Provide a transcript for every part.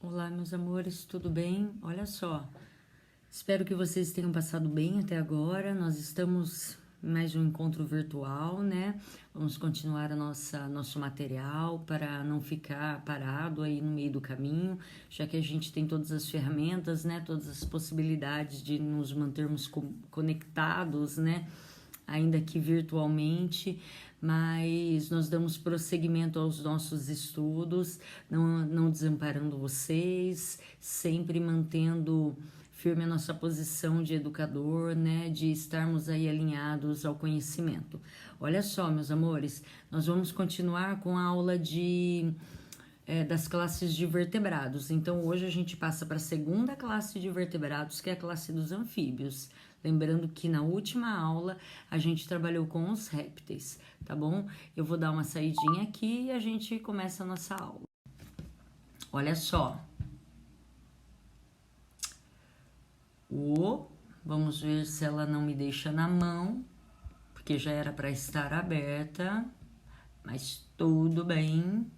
Olá, meus amores, tudo bem? Olha só, espero que vocês tenham passado bem até agora. Nós estamos em mais um encontro virtual, né? Vamos continuar nosso material para não ficar parado aí no meio do caminho, já que a gente tem todas as ferramentas, né? Todas as possibilidades de nos mantermos conectados, né? Ainda que virtualmente, mas nós damos prosseguimento aos nossos estudos, não desamparando vocês, sempre mantendo firme a nossa posição de educador, né, de estarmos aí alinhados ao conhecimento. Olha só, meus amores, nós vamos continuar com a aula das classes de vertebrados. Então, hoje a gente passa para a segunda classe de vertebrados, que é a classe dos anfíbios. Lembrando que na última aula a gente trabalhou com os répteis, tá bom? Eu vou dar uma saidinha aqui e a gente começa a nossa aula. Olha só. Vamos ver se ela não me deixa na mão, porque já era para estar aberta, mas tudo bem.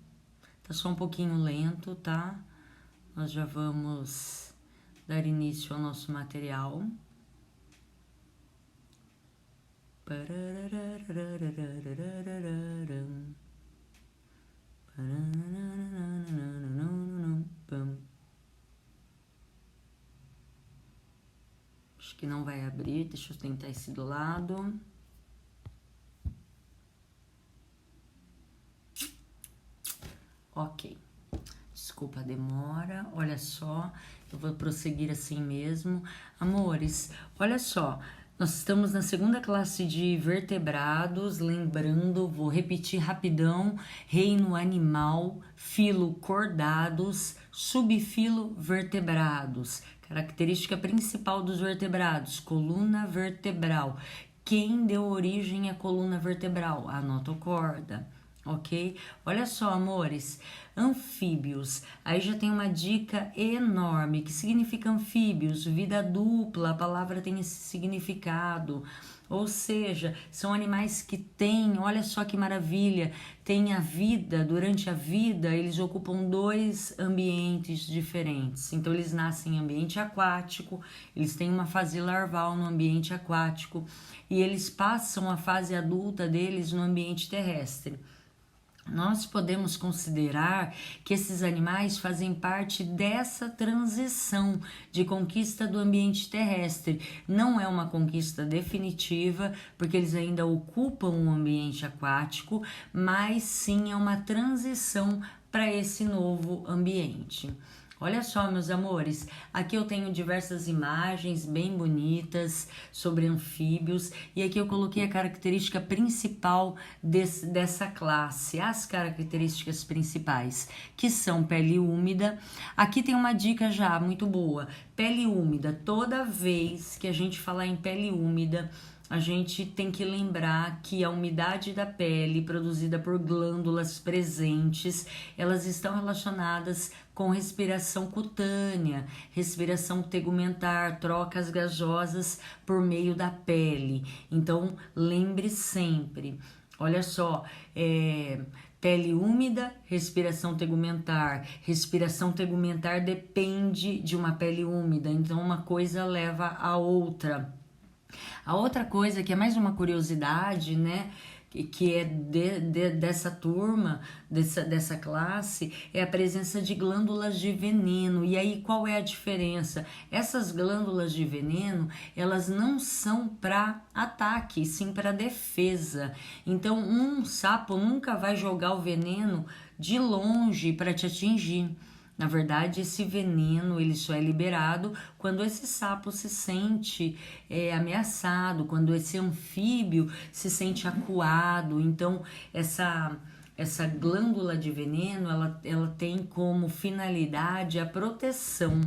Tá só um pouquinho lento, tá? Nós já vamos dar início ao nosso material. Acho que não vai abrir, deixa eu tentar esse do lado. Ok, desculpa a demora, olha só, eu vou prosseguir assim mesmo. Amores, olha só, nós estamos na segunda classe de vertebrados, lembrando, vou repetir rapidão: reino animal, filo cordados, subfilo vertebrados. Característica principal dos vertebrados: coluna vertebral. Quem deu origem à coluna vertebral? A notocorda. Ok? Olha só, amores, anfíbios. Aí já tem uma dica enorme. Que significa anfíbios? Vida dupla, a palavra tem esse significado. Ou seja, são animais que têm, olha só que maravilha, têm a vida, durante a vida, eles ocupam dois ambientes diferentes. Então, eles nascem em ambiente aquático, eles têm uma fase larval no ambiente aquático e eles passam a fase adulta deles no ambiente terrestre. Nós podemos considerar que esses animais fazem parte dessa transição de conquista do ambiente terrestre. Não é uma conquista definitiva, porque eles ainda ocupam um ambiente aquático, mas sim é uma transição para esse novo ambiente. Olha só, meus amores, aqui eu tenho diversas imagens bem bonitas sobre anfíbios e aqui eu coloquei a característica principal dessa classe, as características principais, que são pele úmida. Aqui tem uma dica já muito boa: pele úmida. Toda vez que a gente falar em pele úmida, a gente tem que lembrar que a umidade da pele produzida por glândulas presentes, elas estão relacionadas com respiração cutânea, respiração tegumentar, trocas gasosas por meio da pele. Então, lembre sempre, olha só, pele úmida, respiração tegumentar. Respiração tegumentar depende de uma pele úmida, então uma coisa leva a outra. A outra coisa que é mais uma curiosidade, né, que é dessa turma, dessa classe, é a presença de glândulas de veneno. E aí, qual é a diferença? Essas glândulas de veneno, elas não são para ataque, sim para defesa. Então, um sapo nunca vai jogar o veneno de longe para te atingir. Na verdade, esse veneno ele só é liberado quando esse sapo se sente ameaçado, quando esse anfíbio se sente acuado. Então, essa glândula de veneno, ela tem como finalidade a proteção.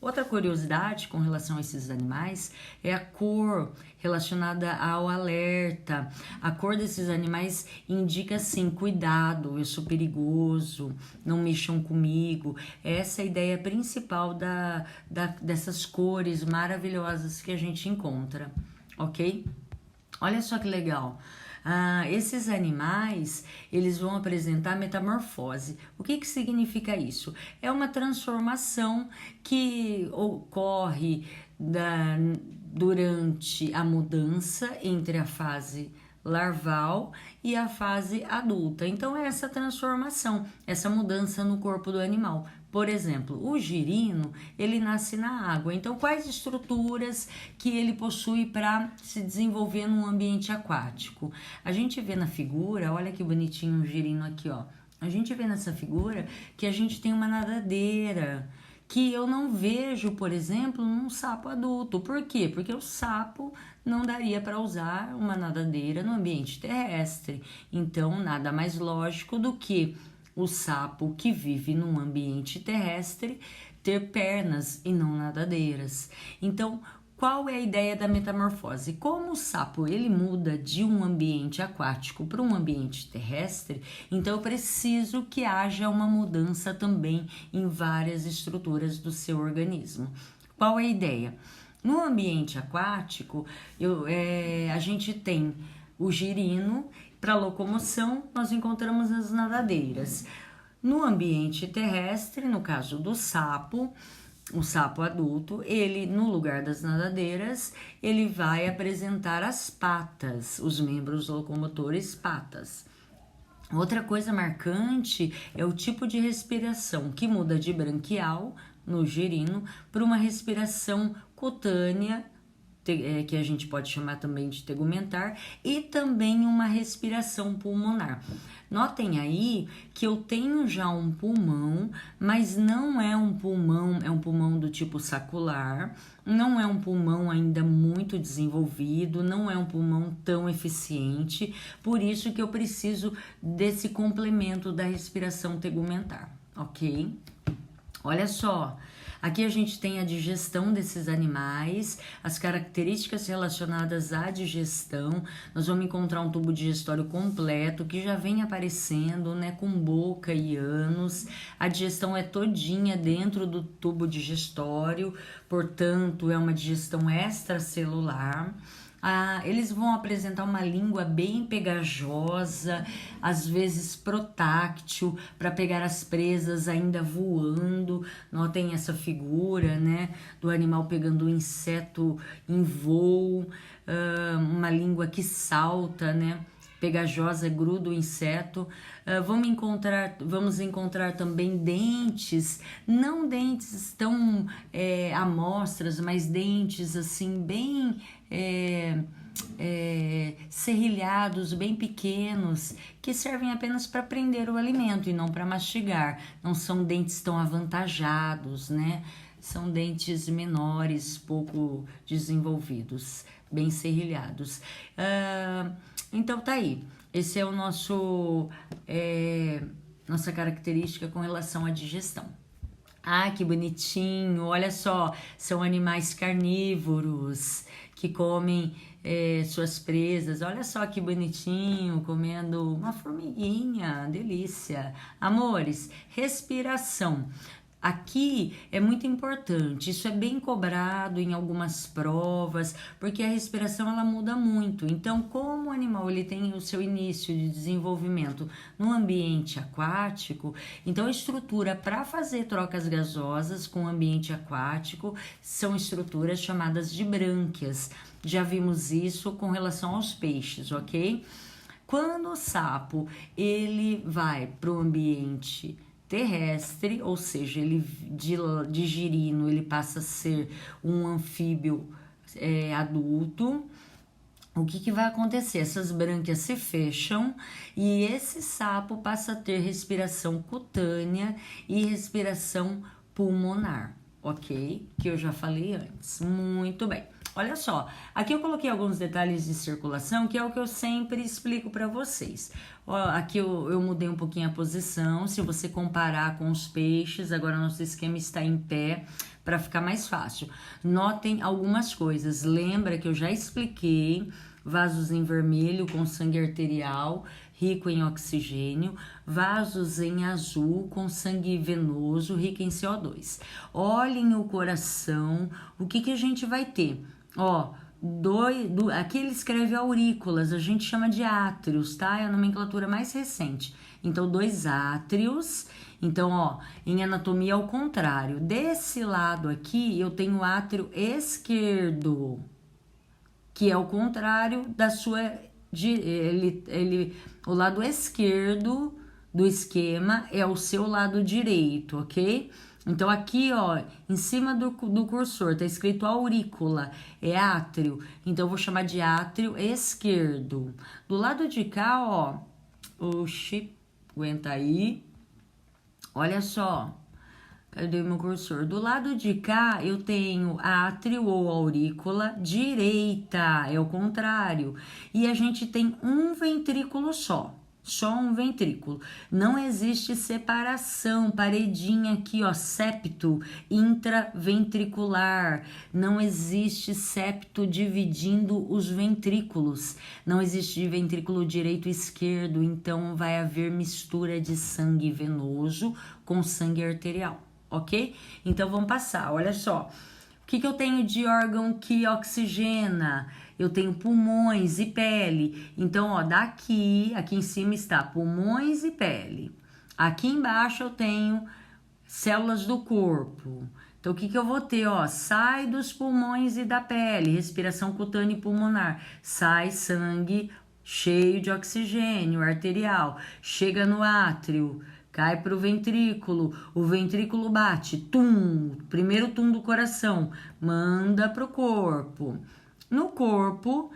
Outra curiosidade com relação a esses animais é a cor relacionada ao alerta. A cor desses animais indica assim: cuidado, eu sou perigoso, não mexam comigo. Essa é a ideia principal dessas cores maravilhosas que a gente encontra, ok? Olha só que legal. Esses animais, eles vão apresentar metamorfose. O que significa isso? É uma transformação que ocorre durante a mudança entre a fase larval e a fase adulta. Então, é essa transformação, essa mudança no corpo do animal. Por exemplo, o girino, ele nasce na água. Então, quais estruturas que ele possui para se desenvolver num ambiente aquático? A gente vê na figura, olha que bonitinho o girino aqui, ó. A gente vê nessa figura que a gente tem uma nadadeira, que eu não vejo, por exemplo, num sapo adulto. Por quê? Porque o sapo não daria para usar uma nadadeira no ambiente terrestre. Então, nada mais lógico do que o sapo que vive num ambiente terrestre ter pernas e não nadadeiras. Então, qual é a ideia da metamorfose? Como o sapo ele muda de um ambiente aquático para um ambiente terrestre, então eu preciso que haja uma mudança também em várias estruturas do seu organismo. Qual é a ideia? No ambiente aquático, a gente tem o girino. Para locomoção, nós encontramos as nadadeiras. No ambiente terrestre, no caso do sapo, o sapo adulto, ele, no lugar das nadadeiras, ele vai apresentar as patas, os membros locomotores patas. Outra coisa marcante é o tipo de respiração, que muda de branquial, no girino, para uma respiração cutânea, que a gente pode chamar também de tegumentar, e também uma respiração pulmonar. Notem aí que eu tenho já um pulmão, mas não é um pulmão do tipo sacular, não é um pulmão ainda muito desenvolvido, não é um pulmão tão eficiente, por isso que eu preciso desse complemento da respiração tegumentar, ok? Olha só, aqui a gente tem a digestão desses animais, as características relacionadas à digestão. Nós vamos encontrar um tubo digestório completo que já vem aparecendo, né, com boca e ânus. A digestão é todinha dentro do tubo digestório, portanto, é uma digestão extracelular. Eles vão apresentar uma língua bem pegajosa, às vezes protáctil, para pegar as presas ainda voando. Notem essa figura, né, do animal pegando o inseto em voo, uma língua que salta, né, pegajosa, gruda o inseto. Vamos encontrar também dentes, não dentes tão amostras, mas dentes assim bem serrilhados, bem pequenos, que servem apenas para prender o alimento e não para mastigar. Não são dentes tão avantajados, né? São dentes menores, pouco desenvolvidos, bem serrilhados. Então tá aí. Esse é o nossa característica com relação à digestão. Que bonitinho, olha só, são animais carnívoros que comem suas presas. Olha só que bonitinho, comendo uma formiguinha, delícia. Amores, respiração. Aqui é muito importante, isso é bem cobrado em algumas provas, porque a respiração ela muda muito. Então, como o animal ele tem o seu início de desenvolvimento no ambiente aquático, então a estrutura para fazer trocas gasosas com o ambiente aquático são estruturas chamadas de brânquias. Já vimos isso com relação aos peixes, ok? Quando o sapo ele vai para o ambiente terrestre, ou seja, ele de girino ele passa a ser um anfíbio adulto, o que vai acontecer? Essas brânquias se fecham e esse sapo passa a ter respiração cutânea e respiração pulmonar, ok? Que eu já falei antes. Muito bem. Olha só, aqui eu coloquei alguns detalhes de circulação, que é o que eu sempre explico para vocês. Ó, aqui eu mudei um pouquinho a posição, se você comparar com os peixes, agora nosso esquema está em pé, para ficar mais fácil. Notem algumas coisas, lembra que eu já expliquei, vasos em vermelho com sangue arterial, rico em oxigênio, vasos em azul com sangue venoso, rico em CO2. Olhem o coração, o que a gente vai ter? Ó, aqui ele escreve aurículas, a gente chama de átrios, tá? É a nomenclatura mais recente. Então, 2 átrios. Então, ó, em anatomia ao contrário. Desse lado aqui, eu tenho o átrio esquerdo, que é o contrário da sua... o lado esquerdo do esquema é o seu lado direito, ok? Então, aqui, ó, em cima do cursor, tá escrito aurícula, é átrio. Então, eu vou chamar de átrio esquerdo. Do lado de cá, ó, oxi, aguenta aí. Olha só, cadê meu cursor? Do lado de cá, eu tenho átrio ou aurícula direita, é o contrário. E a gente tem um ventrículo só um ventrículo. Não existe separação, paredinha aqui, ó, septo intraventricular. Não existe septo dividindo os ventrículos. Não existe ventrículo direito e esquerdo, então vai haver mistura de sangue venoso com sangue arterial, ok? Então vamos passar, olha só. O que eu tenho de órgão que oxigena? Eu tenho pulmões e pele. Então, ó, aqui em cima está pulmões e pele. Aqui embaixo eu tenho células do corpo. Então, o que eu vou ter? Ó, sai dos pulmões e da pele, respiração cutânea e pulmonar. Sai sangue cheio de oxigênio arterial. Chega no átrio, cai para o ventrículo bate, tum, primeiro tum do coração, manda para o corpo. No corpo,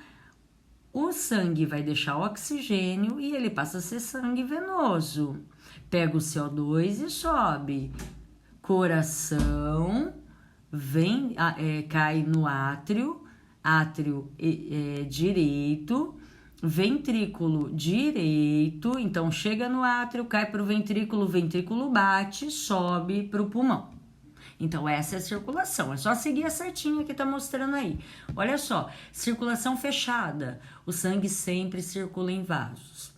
o sangue vai deixar oxigênio e ele passa a ser sangue venoso. Pega o CO2 e sobe. Coração, cai no átrio direito, ventrículo direito, então chega no átrio, cai para o ventrículo bate, sobe para o pulmão. Então, essa é a circulação. É só seguir a certinha que tá mostrando aí. Olha só, circulação fechada. O sangue sempre circula em vasos.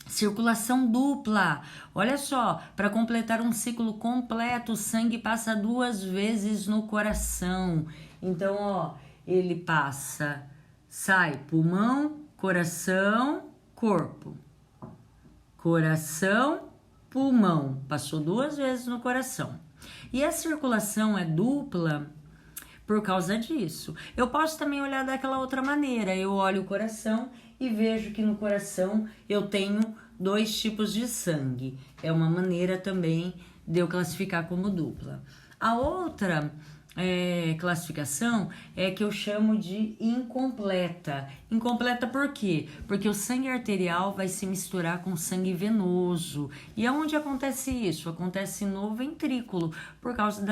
Circulação dupla. Olha só, para completar um ciclo completo, o sangue passa 2 vezes no coração. Então, ó, ele passa, sai pulmão, coração, corpo. Coração, pulmão. Passou 2 vezes no coração. E a circulação é dupla por causa disso. Eu posso também olhar daquela outra maneira. Eu olho o coração e vejo que no coração eu tenho 2 tipos de sangue. É uma maneira também de eu classificar como dupla. A outra classificação é que eu chamo de incompleta. Incompleta por quê? Porque o sangue arterial vai se misturar com sangue venoso. E aonde acontece isso? Acontece no ventrículo, por causa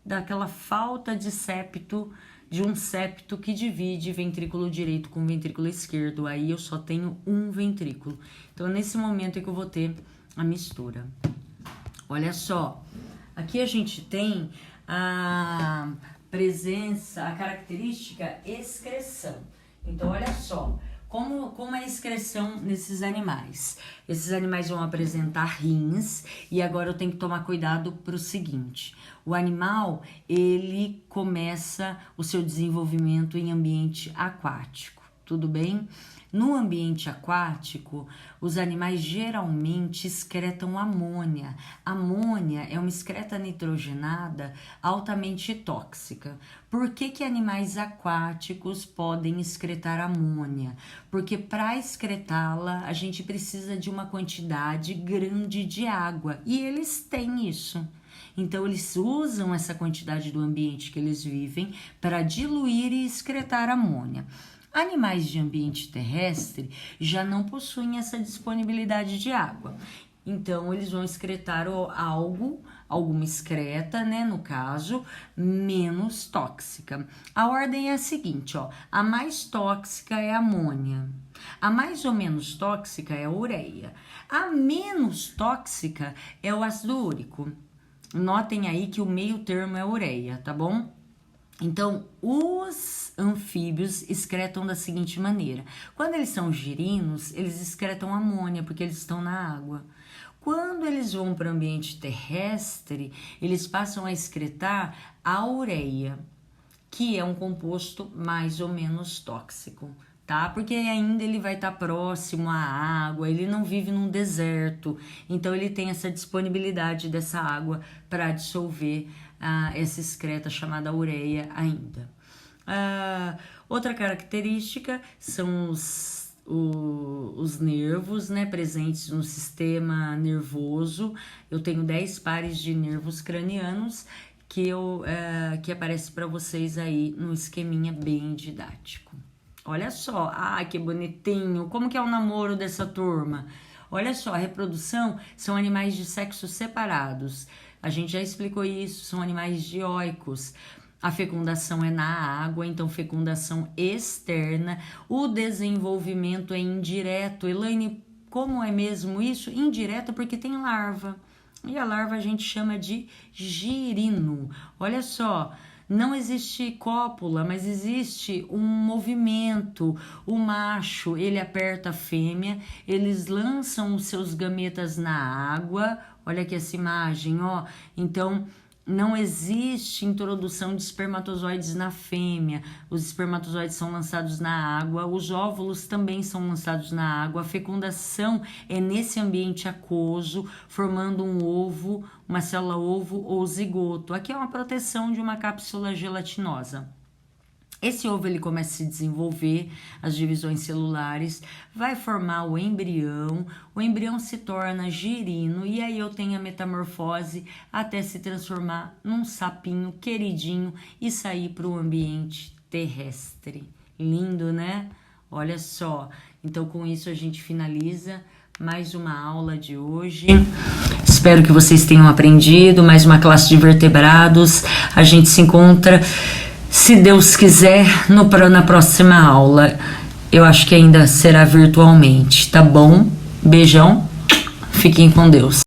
daquela falta de septo, de um septo que divide ventrículo direito com ventrículo esquerdo. Aí eu só tenho um ventrículo. Então, nesse momento é que eu vou ter a mistura. Olha só, aqui a gente tem a presença, a característica excreção. Então, olha só, como é a excreção nesses animais. Esses animais vão apresentar rins e agora eu tenho que tomar cuidado para o seguinte. O animal, ele começa o seu desenvolvimento em ambiente aquático, tudo bem? No ambiente aquático, os animais geralmente excretam amônia. Amônia é uma excreta nitrogenada altamente tóxica. Por que animais aquáticos podem excretar amônia? Porque para excretá-la, a gente precisa de uma quantidade grande de água. E eles têm isso. Então, eles usam essa quantidade do ambiente que eles vivem para diluir e excretar amônia. Animais de ambiente terrestre já não possuem essa disponibilidade de água. Então, eles vão excretar alguma excreta, né, no caso, menos tóxica. A ordem é a seguinte, ó, a mais tóxica é a amônia. A mais ou menos tóxica é a ureia. A menos tóxica é o ácido úrico. Notem aí que o meio termo é a ureia, tá bom? Então, os anfíbios excretam da seguinte maneira. Quando eles são girinos, eles excretam amônia, porque eles estão na água. Quando eles vão para o ambiente terrestre, eles passam a excretar a ureia, que é um composto mais ou menos tóxico, tá? Porque ainda ele vai estar próximo à água, ele não vive num deserto, então ele tem essa disponibilidade dessa água para dissolver essa excreta chamada ureia ainda. Outra característica são os nervos, né, presentes no sistema nervoso. Eu tenho 10 pares de nervos cranianos que aparece para vocês aí no esqueminha bem didático. Olha só, que bonitinho, como que é o namoro dessa turma? Olha só, a reprodução são animais de sexos separados, a gente já explicou isso, são animais dioicos. A fecundação é na água, então fecundação externa. O desenvolvimento é indireto. Elaine, como é mesmo isso? Indireto porque tem larva. E a larva a gente chama de girino. Olha só, não existe cópula, mas existe um movimento. O macho, ele aperta a fêmea, eles lançam os seus gametas na água. Olha aqui essa imagem, ó. Então, não existe introdução de espermatozoides na fêmea. Os espermatozoides são lançados na água, os óvulos também são lançados na água. A fecundação é nesse ambiente aquoso, formando um ovo, uma célula ovo ou zigoto. Aqui é uma proteção de uma cápsula gelatinosa. Esse ovo ele começa a se desenvolver, as divisões celulares, vai formar o embrião se torna girino e aí eu tenho a metamorfose até se transformar num sapinho queridinho e sair para o ambiente terrestre. Lindo, né? Olha só. Então com isso a gente finaliza mais uma aula de hoje. Espero que vocês tenham aprendido, mais uma classe de vertebrados. A gente se encontra, se Deus quiser, na próxima aula. Eu acho que ainda será virtualmente, tá bom? Beijão, fiquem com Deus.